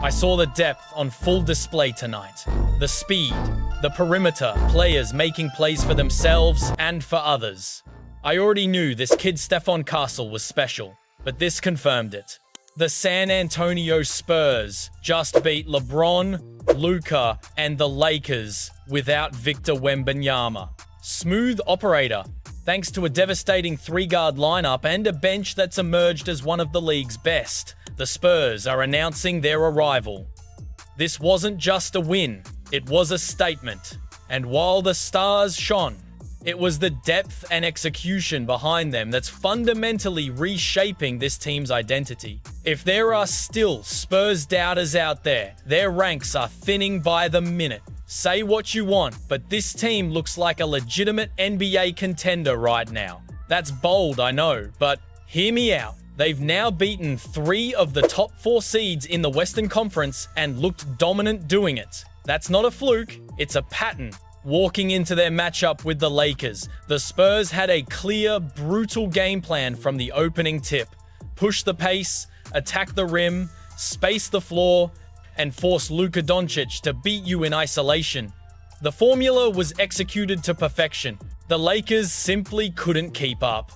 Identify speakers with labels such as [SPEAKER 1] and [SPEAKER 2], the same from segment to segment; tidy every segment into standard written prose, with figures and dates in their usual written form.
[SPEAKER 1] I saw the depth on full display tonight. The speed, the perimeter, players making plays for themselves and for others. I already knew this kid Stephon Castle was special, but this confirmed it. The San Antonio Spurs just beat LeBron, Luka, and the Lakers without Victor Wembanyama. Smooth operator, thanks to a devastating three-guard lineup and a bench that's emerged as one of the league's best. The Spurs are announcing their arrival. This wasn't just a win, it was a statement. And while the stars shone, it was the depth and execution behind them that's fundamentally reshaping this team's identity. If there are still Spurs doubters out there, their ranks are thinning by the minute. Say what you want, but this team looks like a legitimate NBA contender right now. That's bold, I know, but hear me out. They've now beaten 3 of the top 4 seeds in the Western Conference and looked dominant doing it. That's not a fluke, it's a pattern. Walking into their matchup with the Lakers, the Spurs had a clear, brutal game plan from the opening tip. Push the pace, attack the rim, space the floor, and force Luka Doncic to beat you in isolation. The formula was executed to perfection. The Lakers simply couldn't keep up.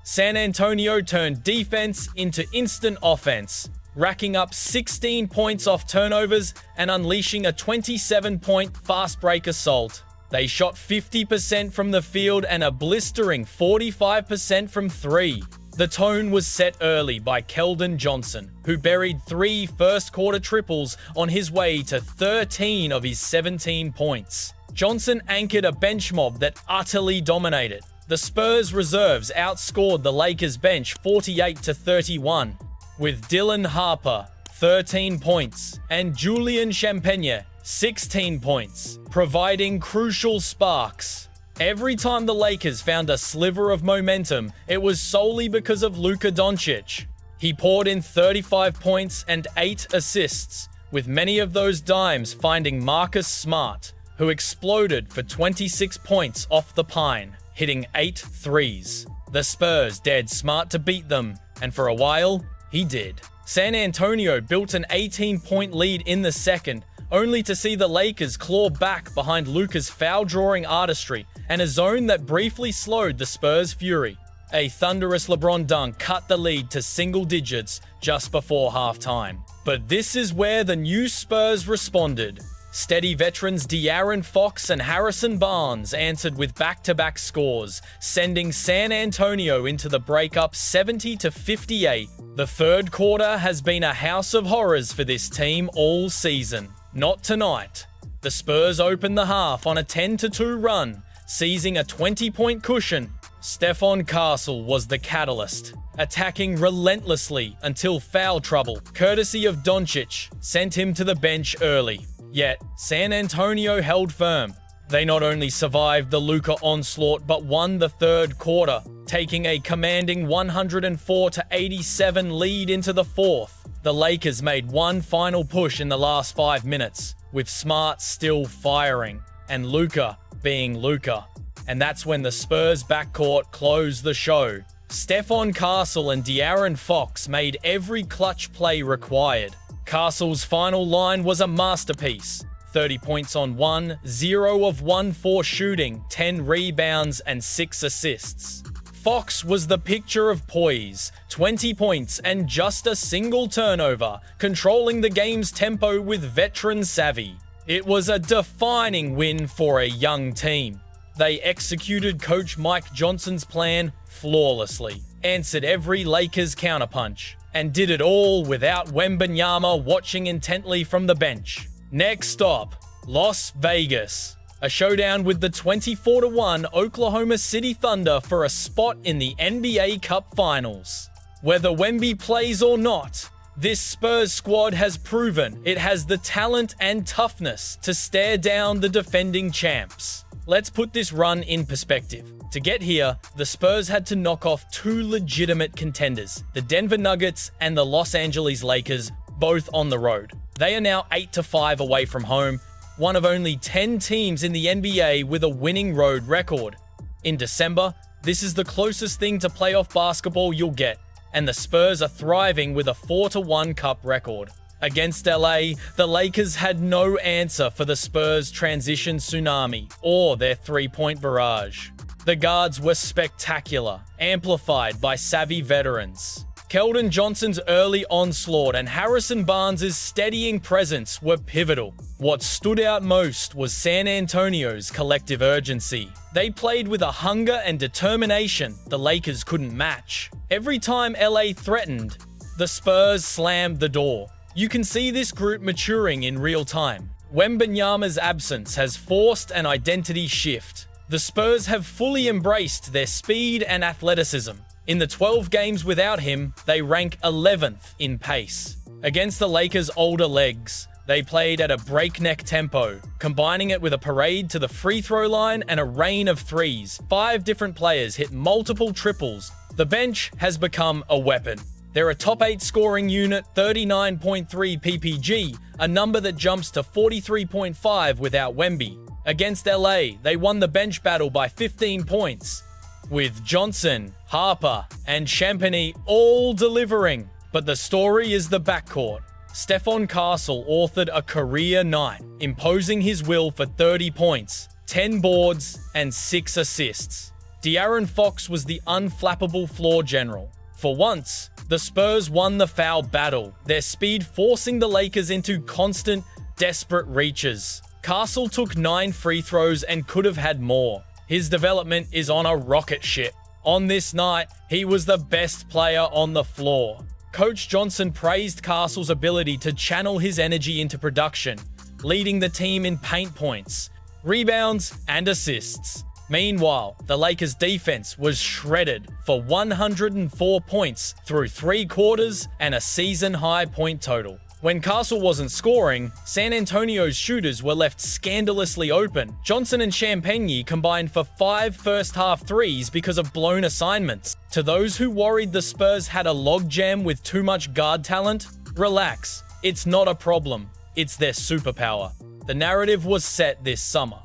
[SPEAKER 1] San Antonio turned defense into instant offense, racking up 16 points off turnovers and unleashing a 27-point fast break assault. They shot 50% from the field and a blistering 45% from 3. The tone was set early by Keldon Johnson, who buried 3 first-quarter triples on his way to 13 of his 17 points. Johnson anchored a bench mob that utterly dominated. The Spurs reserves outscored the Lakers bench 48-31, with Dylan Harper, 13 points, and Julian Champagnie, 16 points, providing crucial sparks. Every time the Lakers found a sliver of momentum, it was solely because of Luka Doncic. He poured in 35 points and 8 assists, with many of those dimes finding Marcus Smart, who exploded for 26 points off the pine, hitting 8 threes. The Spurs dared Smart to beat them, and for a while, he did. San Antonio built an 18-point lead in the second, only to see the Lakers claw back behind Luka's foul-drawing artistry and a zone that briefly slowed the Spurs' fury. A thunderous LeBron dunk cut the lead to single digits just before halftime. But this is where the new Spurs responded. Steady veterans De'Aaron Fox and Harrison Barnes answered with back-to-back scores, sending San Antonio into the breakup 70-58. The third quarter has been a house of horrors for this team all season. Not tonight. The Spurs opened the half on a 10-2 run, seizing a 20-point cushion. Stephon Castle was the catalyst, attacking relentlessly until foul trouble, courtesy of Doncic, sent him to the bench early. Yet, San Antonio held firm. They not only survived the Luka onslaught but won the third quarter, taking a commanding 104-87 lead into the fourth. The Lakers made one final push in the last 5 minutes, with Smart still firing, and Luka being Luka. And that's when the Spurs backcourt closed the show. Stephon Castle and De'Aaron Fox made every clutch play required. Castle's final line was a masterpiece. 30 points on 1, 0 of 1 for shooting, 10 rebounds, and 6 assists. Fox was the picture of poise, 20 points and just a single turnover, controlling the game's tempo with veteran savvy. It was a defining win for a young team. They executed Coach Mike Johnson's plan flawlessly, answered every Lakers counterpunch, and did it all without Wembanyama watching intently from the bench. Next stop, Las Vegas. A showdown with the 24-1 Oklahoma City Thunder for a spot in the NBA Cup Finals. Whether Wemby plays or not, this Spurs squad has proven it has the talent and toughness to stare down the defending champs. Let's put this run in perspective. To get here, the Spurs had to knock off 2 legitimate contenders, the Denver Nuggets and the Los Angeles Lakers, both on the road. They are now 8-5 away from home, one of only 10 teams in the NBA with a winning road record. In December, this is the closest thing to playoff basketball you'll get, and the Spurs are thriving with a 4-1 cup record. Against LA, the Lakers had no answer for the Spurs' transition tsunami or their three-point barrage. The guards were spectacular, amplified by savvy veterans. Keldon Johnson's early onslaught and Harrison Barnes' steadying presence were pivotal. What stood out most was San Antonio's collective urgency. They played with a hunger and determination the Lakers couldn't match. Every time LA threatened, the Spurs slammed the door. You can see this group maturing in real time. Wembanyama's absence has forced an identity shift. The Spurs have fully embraced their speed and athleticism. In the 12 games without him, they rank 11th in pace. Against the Lakers' older legs, they played at a breakneck tempo, combining it with a parade to the free throw line and a rain of threes. 5 different players hit multiple triples. The bench has become a weapon. They're a top 8 scoring unit, 39.3 PPG, a number that jumps to 43.5 without Wemby. Against LA, they won the bench battle by 15 points, with Johnson, Harper, and Champagnie all delivering. But the story is the backcourt. Stephon Castle authored a career night, imposing his will for 30 points, 10 boards, and 6 assists. De'Aaron Fox was the unflappable floor general. For once, the Spurs won the foul battle, their speed forcing the Lakers into constant, desperate reaches. Castle took 9 free throws and could have had more. His development is on a rocket ship. On this night, he was the best player on the floor. Coach Johnson praised Castle's ability to channel his energy into production, leading the team in paint points, rebounds, and assists. Meanwhile, the Lakers' defense was shredded for 104 points through 3 quarters and a season-high point total. When Castle wasn't scoring, San Antonio's shooters were left scandalously open. Johnson and Champagnie combined for 5 first-half threes because of blown assignments. To those who worried the Spurs had a logjam with too much guard talent, relax. It's not a problem. It's their superpower. The narrative was set this summer.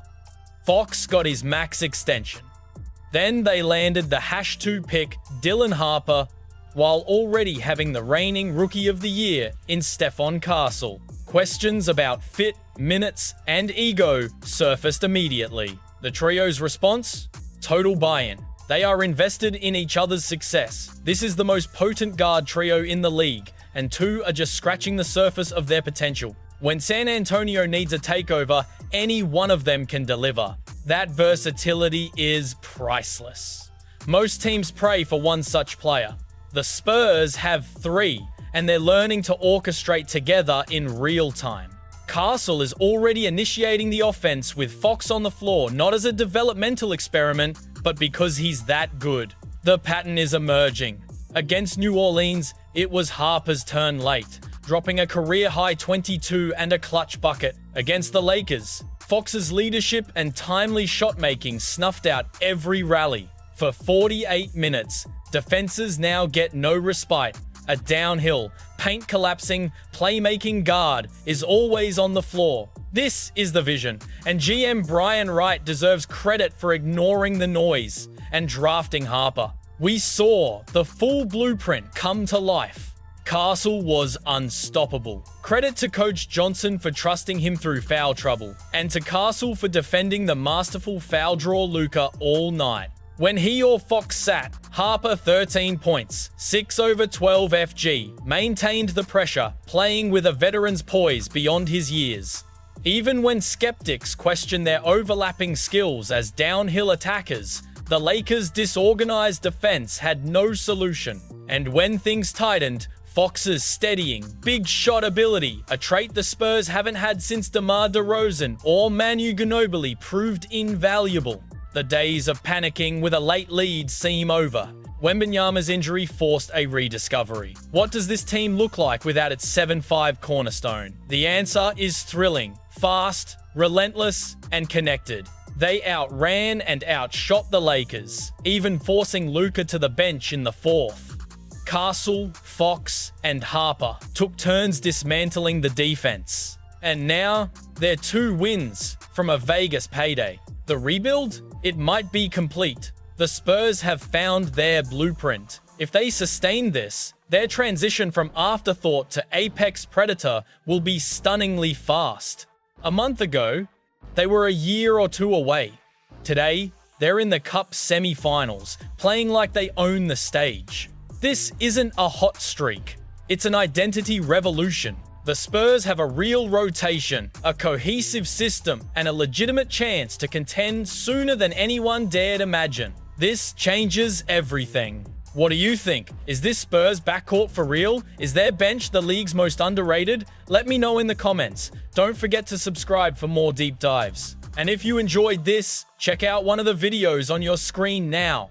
[SPEAKER 1] Fox got his max extension. Then they landed the #2 pick, Dylan Harper, while already having the reigning Rookie of the Year in Stephon Castle. Questions about fit, minutes, and ego surfaced immediately. The trio's response? Total buy-in. They are invested in each other's success. This is the most potent guard trio in the league, and 2 are just scratching the surface of their potential. When San Antonio needs a takeover, any one of them can deliver. That versatility is priceless. Most teams pray for one such player. The Spurs have 3, and they're learning to orchestrate together in real time. Castle is already initiating the offense with Fox on the floor, not as a developmental experiment, but because he's that good. The pattern is emerging. Against New Orleans, it was Harper's turn late, dropping a career-high 22 and a clutch bucket. Against the Lakers, Fox's leadership and timely shot-making snuffed out every rally. For 48 minutes, defenses now get no respite. A downhill, paint-collapsing, playmaking guard is always on the floor. This is the vision, and GM Brian Wright deserves credit for ignoring the noise and drafting Harper. We saw the full blueprint come to life. Castle was unstoppable. Credit to Coach Johnson for trusting him through foul trouble, and to Castle for defending the masterful foul draw Luka all night. When he or Fox sat, Harper 13 points, 6 over 12 FG, maintained the pressure, playing with a veteran's poise beyond his years. Even when skeptics question their overlapping skills as downhill attackers, the Lakers' disorganized defense had no solution. And when things tightened, Fox's steadying, big shot ability, a trait the Spurs haven't had since DeMar DeRozan or Manu Ginobili, proved invaluable. The days of panicking with a late lead seem over. Wembanyama's injury forced a rediscovery. What does this team look like without its 7'5" cornerstone? The answer is thrilling, fast, relentless, and connected. They outran and outshot the Lakers, even forcing Luka to the bench in the 4th. Castle, Fox, and Harper took turns dismantling the defense. And now, they're 2 wins from a Vegas payday. The rebuild? It might be complete. The Spurs have found their blueprint. If they sustain this, Their transition from afterthought to apex predator will be stunningly fast. A month ago, they were a year or two away. Today, they're in the Cup semi-finals, playing like they own the stage. This isn't a hot streak. It's an identity revolution. The Spurs have a real rotation, a cohesive system, and a legitimate chance to contend sooner than anyone dared imagine. This changes everything. What do you think? Is this Spurs backcourt for real? Is their bench the league's most underrated? Let me know in the comments. Don't forget to subscribe for more deep dives. And if you enjoyed this, check out one of the videos on your screen now.